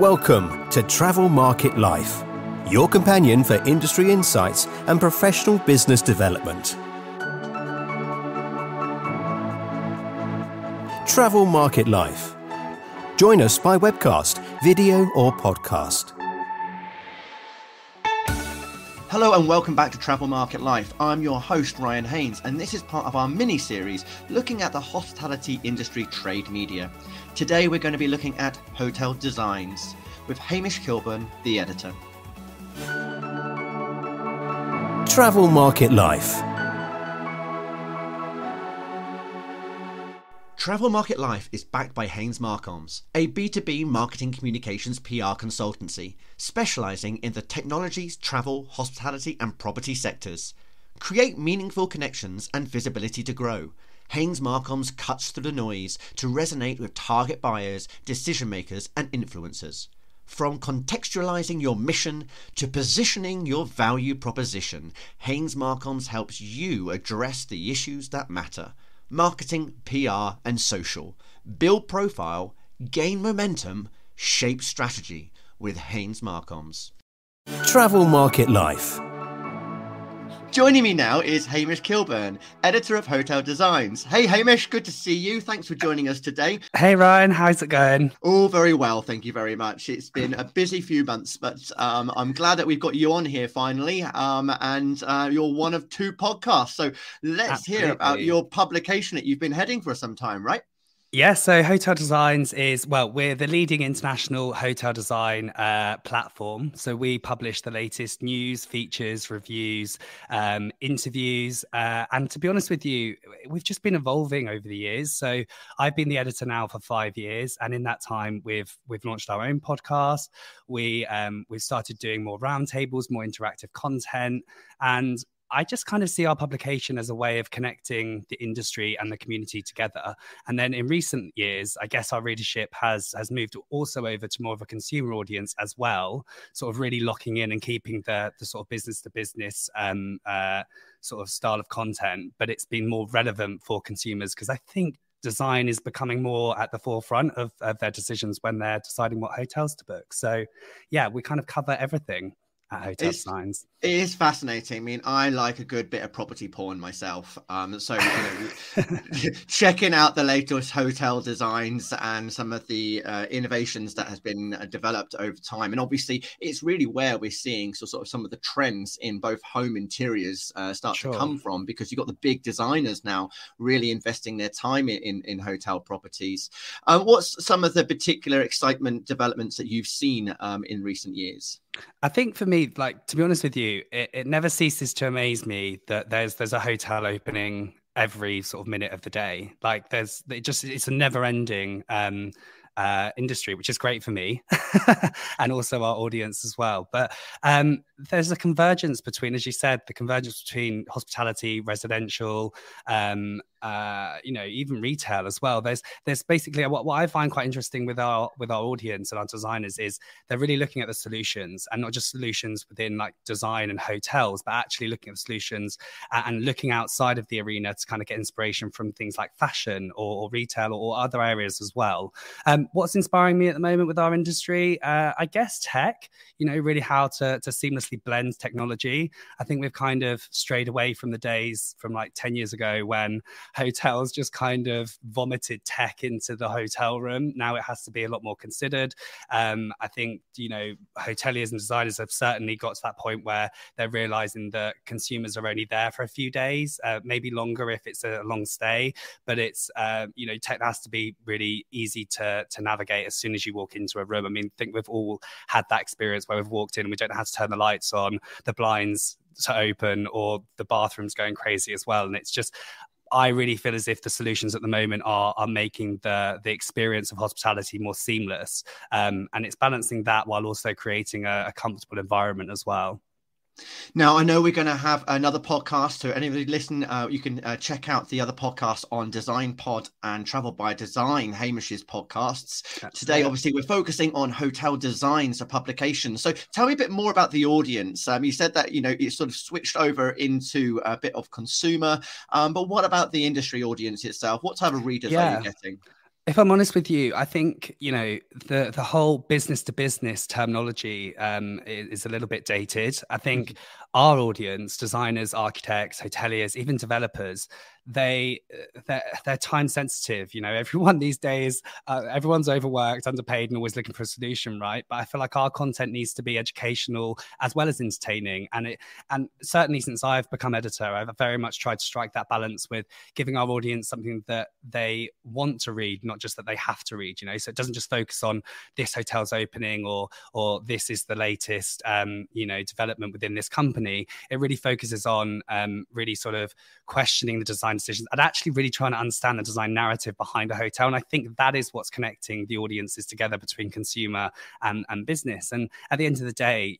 Welcome to Travel Market Life, your companion for industry insights and professional business development. Travel Market Life. Join us by webcast, video or podcast. Hello and welcome back to Travel Market Life. I'm your host Ryan Haynes, and this is part of our mini-series looking at the hospitality industry trade media. Today we're going to be looking at hotel designs with Hamish Kilburn, the editor. Travel Market Life. Travel Market Life is backed by Haynes Marcoms, a B2B marketing communications PR consultancy specialising in the technologies, travel, hospitality and property sectors. Create meaningful connections and visibility to grow. Haynes Marcoms cuts through the noise to resonate with target buyers, decision makers and influencers. From contextualising your mission to positioning your value proposition, Haynes Marcoms helps you address the issues that matter. Marketing, PR and social. Build profile, gain momentum, shape strategy with Haynes Marcoms. Travel Market Life. Joining me now is Hamish Kilburn, editor of Hotel Designs. Hey Hamish, good to see you. Thanks for joining us today. Hey Ryan, how's it going? All very well, thank you very much. It's been a busy few months, but I'm glad that we've got you on here finally. And you're one of two podcasts. So let's hear about your publication that you've been heading for some time, right? Yeah, so Hotel Designs is, well, we're the leading international hotel design platform. So we publish the latest news, features, reviews, interviews. And to be honest with you, we've just been evolving over the years. So I've been the editor now for 5 years. And in that time, we've launched our own podcast. We've started doing more roundtables, more interactive content. And I just kind of see our publication as a way of connecting the industry and the community together. And then in recent years, I guess our readership has moved also over to more of a consumer audience as well, sort of really locking in and keeping the sort of business to business sort of style of content. But it's been more relevant for consumers because I think design is becoming more at the forefront of their decisions when they're deciding what hotels to book. So yeah, we kind of cover everything at Hotel Designs. It is fascinating. I mean, I like a good bit of property porn myself. So checking out the latest hotel designs and some of the innovations that has been developed over time. And obviously, it's really where we're seeing sort of some of the trends in both home interiors start to come from, because you've got the big designers now really investing their time in hotel properties. What's some of the particular excitement developments that you've seen in recent years? I think for me, like, to be honest with you, it never ceases to amaze me that there's a hotel opening every sort of minute of the day. Like it's a never ending industry, which is great for me and also our audience as well. But there's a convergence between, as you said, the convergence between hospitality, residential, even retail as well. There's basically what I find quite interesting with our audience and our designers is they're really looking at the solutions, and not just solutions within like design and hotels, but actually looking at the solutions and looking outside of the arena to kind of get inspiration from things like fashion or retail or other areas as well. What's inspiring me at the moment with our industry, I guess tech, really how to seamlessly blend technology. I think we've kind of strayed away from the days from like 10 years ago when hotels just kind of vomited tech into the hotel room. Now it has to be a lot more considered. I think, hoteliers and designers have certainly got to that point where they're realizing that consumers are only there for a few days, maybe longer if it's a long stay, but it's, tech has to be really easy to navigate as soon as you walk into a room. I mean, I think we've all had that experience where we've walked in and we don't know how to turn the lights on, the blinds to open, or the bathroom's going crazy as well. And it's just, I really feel as if the solutions at the moment are making the experience of hospitality more seamless. And it's balancing that while also creating a comfortable environment as well. Now, I know we're going to have another podcast, so anybody listen, you can check out the other podcasts on Design Pod and Travel by Design, Hamish's podcasts. Today, obviously, we're focusing on hotel designs, a publication. So tell me a bit more about the audience. You said that, it sort of switched over into a bit of consumer, but what about the industry audience itself? What type of readers are you getting? If I'm honest with you, I think, the whole business to business terminology is a little bit dated. I think our audience, designers, architects, hoteliers, even developers, they're time sensitive. Everyone these days, everyone's overworked, underpaid, and always looking for a solution, right? But I feel like our content needs to be educational as well as entertaining. And certainly since I've become editor, I've very much tried to strike that balance with giving our audience something that they want to read, not just that they have to read. So it doesn't just focus on this hotel's opening or this is the latest development within this company. It really focuses on really sort of questioning the design decisions and actually really trying to understand the design narrative behind a hotel. And I think that is what's connecting the audiences together between consumer and business. And at the end of the day,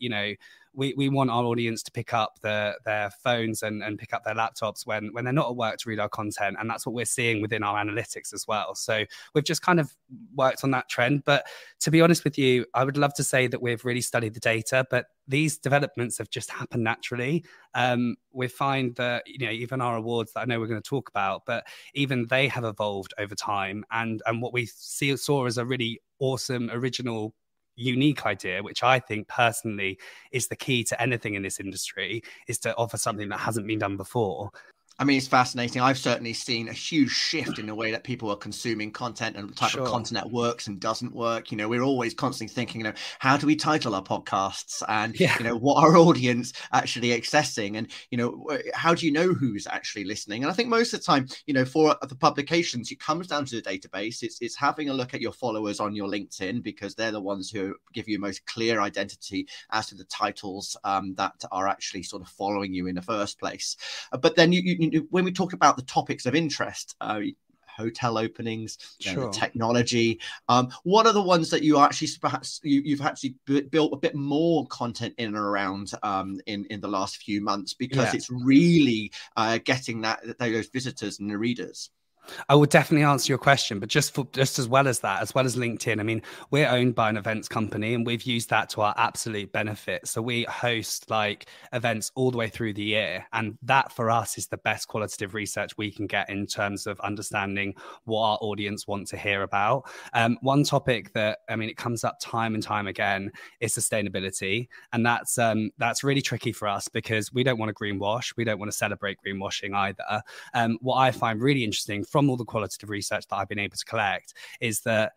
we want our audience to pick up their phones and pick up their laptops when they're not at work to read our content. And that's what we're seeing within our analytics as well. So we've just kind of worked on that trend. But to be honest with you, I would love to say that we've really studied the data, but these developments have just happened naturally. We find that, even our awards that I know we're going to talk about, but even they have evolved over time. And what we saw as a really awesome, original, unique idea, which I think personally is the key to anything in this industry, is to offer something that hasn't been done before. I mean, it's fascinating. I've certainly seen a huge shift in the way that people are consuming content and the type of content that works and doesn't work. We're always constantly thinking, how do we title our podcasts, and what our audience actually accessing, and how do you know who's actually listening? And I think most of the time, for the publications, it comes down to the database. It's having a look at your followers on your LinkedIn, because they're the ones who give you most clear identity as to the titles that are actually sort of following you in the first place. But then when we talk about the topics of interest, hotel openings, the technology, what are the ones that you actually perhaps you've actually built a bit more content in and around in the last few months, because it's really getting those visitors and the readers? I would definitely answer your question, but just as well as that, as well as LinkedIn, I mean, we're owned by an events company and we've used that to our absolute benefit. So we host events all the way through the year. And that for us is the best qualitative research we can get in terms of understanding what our audience want to hear about. One topic that, it comes up time and time again is sustainability. And that's really tricky for us because we don't want to greenwash. We don't want to celebrate greenwashing either. What I find really interesting from all the qualitative research that I've been able to collect is that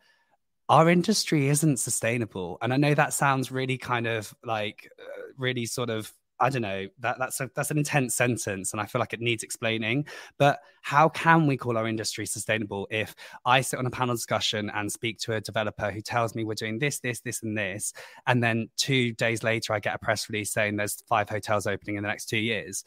our industry isn't sustainable. And I know that sounds really kind of really sort of, I don't know, that's an intense sentence and I feel like it needs explaining. But how can we call our industry sustainable if I sit on a panel discussion and speak to a developer who tells me we're doing this, and this, and then 2 days later I get a press release saying there's 5 hotels opening in the next 2 years?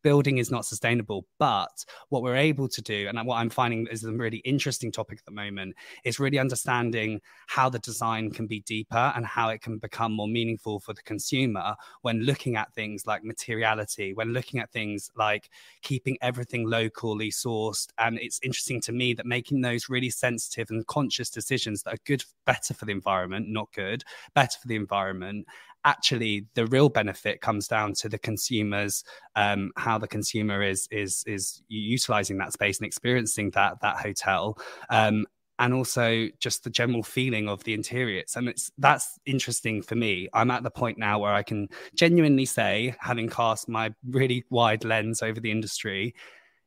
Building is not sustainable. But what we're able to do, and what I'm finding is a really interesting topic at the moment, is really understanding how the design can be deeper and how it can become more meaningful for the consumer when looking at things like materiality, when looking at things like keeping everything locally sourced. And it's interesting to me that making those really sensitive and conscious decisions that are better for the environment, not good, better for the environment, actually the real benefit comes down to the consumers, how the consumer is utilizing that space and experiencing that hotel, and also just the general feeling of the interiors. And that's interesting for me. I'm at the point now where I can genuinely say, having cast my really wide lens over the industry,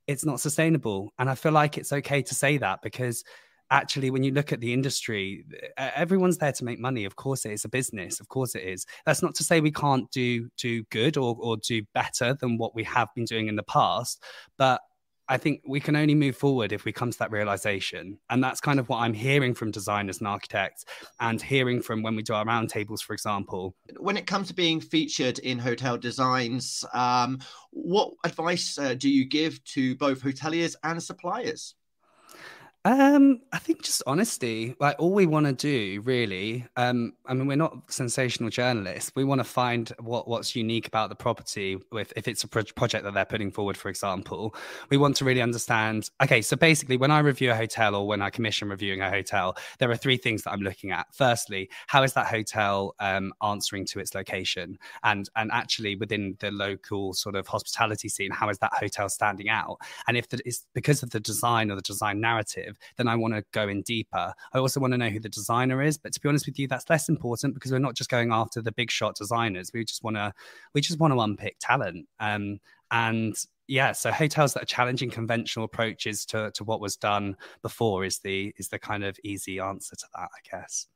it's not sustainable. And I feel like it's okay to say that, because actually, when you look at the industry, everyone's there to make money. Of course, it is a business. Of course, it is. That's not to say we can't do good or do better than what we have been doing in the past. But I think we can only move forward if we come to that realization. And that's kind of what I'm hearing from designers and architects, and hearing from when we do our roundtables, for example. When it comes to being featured in hotel designs, what advice do you give to both hoteliers and suppliers? I think just honesty. All we want to do, really. We're not sensational journalists. We want to find what's unique about the property. If it's a project that they're putting forward, for example, we want to really understand. Okay, so basically, when I review a hotel or when I commission reviewing a hotel, there are 3 things that I'm looking at. Firstly, how is that hotel answering to its location, and actually within the local sort of hospitality scene, how is that hotel standing out? And if it's because of the design or the design narrative, perspective, then I want to go in deeper. I also want to know who the designer is, but to be honest with you, that's less important because we're not just going after the big shot designers. We just want to unpick talent. And yeah, so hotels that are challenging conventional approaches to what was done before is the kind of easy answer to that, I guess.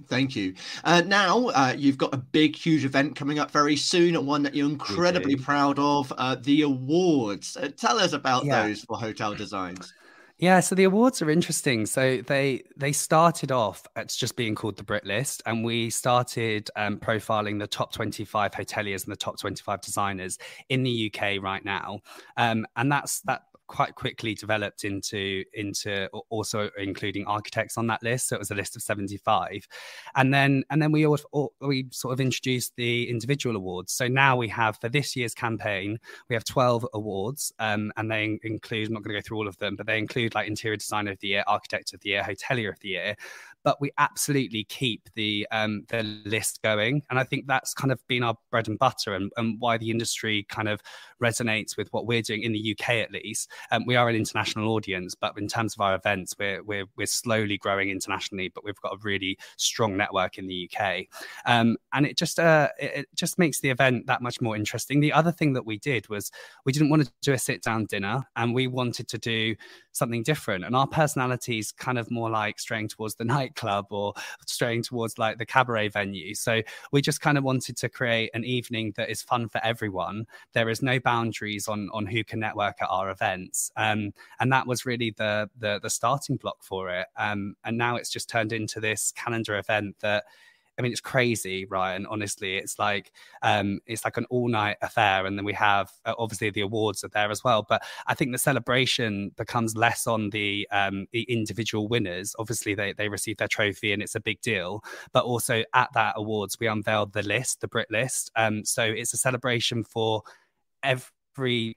Thank you. Now you've got a big, huge event coming up very soon, one that you're incredibly proud of, the awards. Tell us about those for hotel designs. Yeah, so the awards are interesting. So they started off as just being called the Brit List, and we started profiling the top 25 hoteliers and the top 25 designers in the UK right now. And that quite quickly developed into also including architects on that list. So it was a list of 75. And then we sort of introduced the individual awards. So now we have, for this year's campaign, we have 12 awards, and they include, I'm not going to go through all of them, but they include like Interior Designer of the Year, Architect of the Year, Hotelier of the Year. But we absolutely keep the list going. And I think that's kind of been our bread and butter and why the industry kind of resonates with what we're doing in the UK, at least. We are an international audience, but in terms of our events, we're slowly growing internationally, but we've got a really strong network in the UK. And it just makes the event that much more interesting. The other thing that we did was we didn't want to do a sit-down dinner, and we wanted to do something different. And our personalities kind of more like straying towards the nightclub or straying towards like the cabaret venue. So we just kind of wanted to create an evening that is fun for everyone. There is no boundaries on who can network at our events. And that was really the starting block for it. And now it's just turned into this calendar event that, I mean, it's crazy, Ryan. Honestly, it's like an all-night affair, and then we have obviously the awards are there as well. But I think the celebration becomes less on the individual winners. Obviously, they receive their trophy, and it's a big deal. But also at that awards, we unveiled the list, the Brit List. So it's a celebration for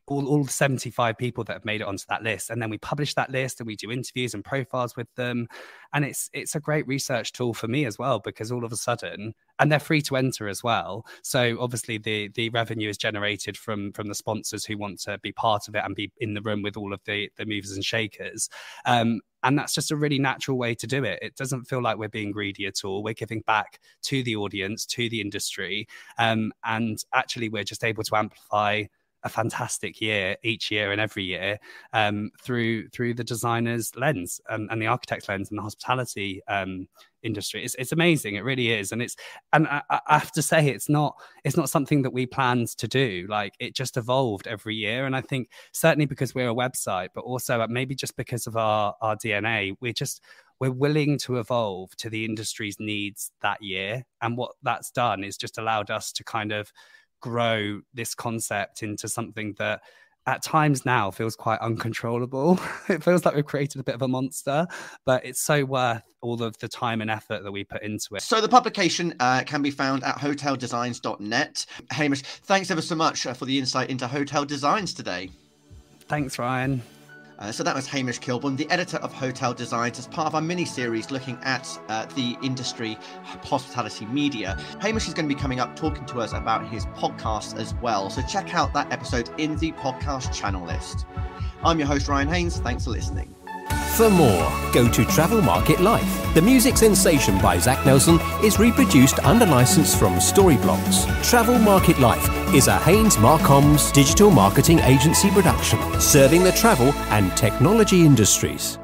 all 75 people that have made it onto that list, and then we publish that list and we do interviews and profiles with them, and it's a great research tool for me as well, because all of a sudden, and they're free to enter as well, so obviously the revenue is generated from the sponsors who want to be part of it and be in the room with all of the movers and shakers. And that's just a really natural way to do it. It doesn't feel like we're being greedy at all. We're giving back to the audience, to the industry, and actually we're just able to amplify a fantastic year each year and every year through the designer's lens and the architect's lens and the hospitality industry. It's amazing. It really is. And I have to say, it's not something that we planned to do. Like, it just evolved every year. And I think certainly because we're a website, but also maybe just because of our DNA, we're willing to evolve to the industry's needs that year. And what that's done is just allowed us to kind of grow this concept into something that at times now feels quite uncontrollable. It feels like we've created a bit of a monster, but it's so worth all of the time and effort that we put into it. So the publication can be found at hoteldesigns.net. Hamish, thanks ever so much for the insight into hotel designs today. Thanks, Ryan. So that was Hamish Kilburn, the editor of Hotel Designs, as part of our mini-series looking at the industry, hospitality media. Hamish is going to be coming up talking to us about his podcast as well, so check out that episode in the podcast channel list. I'm your host, Ryan Haynes. Thanks for listening. For more, go to Travel Market Life. The music sensation by Zach Nelson is reproduced under license from Storyblocks. Travel Market Life is a Haynes Marcoms digital marketing agency production, serving the travel and technology industries.